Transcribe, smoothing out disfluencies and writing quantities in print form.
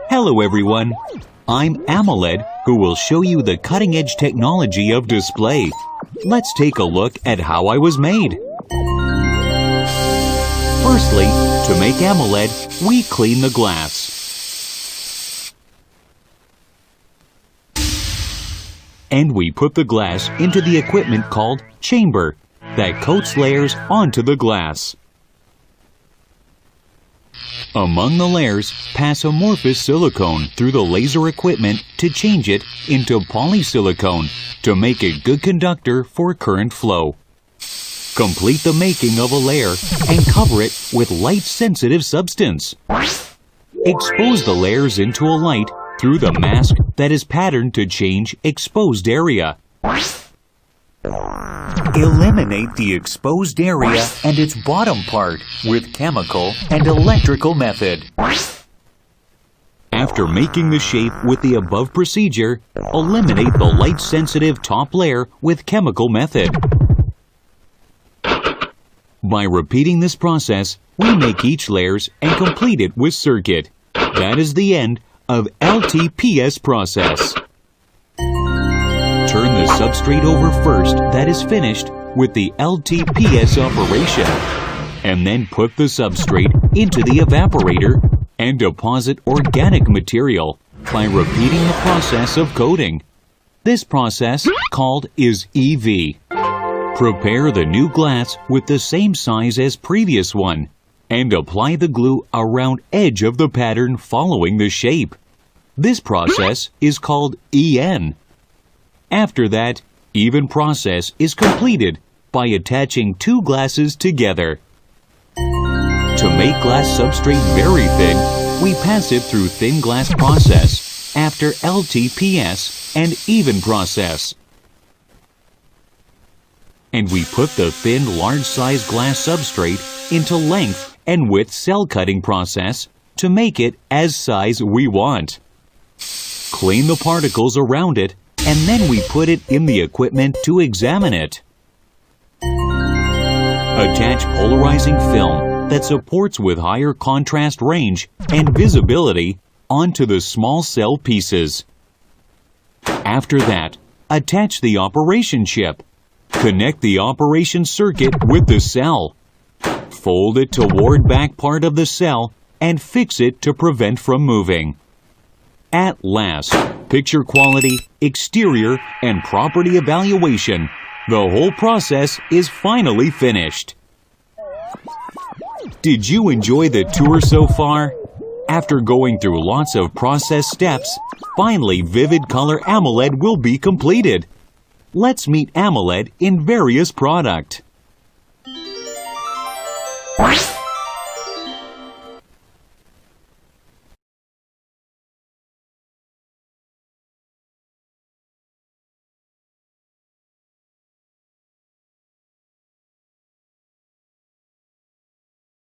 Hello everyone, I'm AMOLED, who will show you the cutting-edge technology of display. Let's take a look at how I was made. Firstly, to make AMOLED, we clean the glass. And we put the glass into the equipment called chamber that coats layers onto the glass. Among the layers, pass amorphous silicone through the laser equipment to change it into polysilicone to make a good conductor for current flow. Complete the making of a layer and cover it with light-sensitive substance. Expose the layers into a light through the mask that is patterned to change exposed area. Eliminate the exposed area and its bottom part with chemical and electrical method. After making the shape with the above procedure, eliminate the light-sensitive top layer with chemical method. By repeating this process, we make each layers and complete it with circuit. That is the end of LTPS process. Turn the substrate over first that is finished with the LTPS operation, and then put the substrate into the evaporator and deposit organic material by repeating the process of coating. This process, called is EV. Prepare the new glass with the same size as previous one and apply the glue around edge of the pattern following the shape. This process is called EN. After that, even process is completed by attaching two glasses together. To make glass substrate very thin, we pass it through thin glass process after LTPS and even process. And we put the thin large-size glass substrate into length and width cell cutting process to make it as size we want. Clean the particles around it, and then we put it in the equipment to examine it. Attach polarizing film that supports with higher contrast range and visibility onto the small cell pieces. After that, attach the operation chip. Connect the operation circuit with the cell. Fold it toward back part of the cell and fix it to prevent from moving. At last, picture quality, exterior, and property evaluation. The whole process is finally finished. Did you enjoy the tour so far? After going through lots of process steps, finally Vivid Color AMOLED will be completed. Let's meet AMOLED in various product.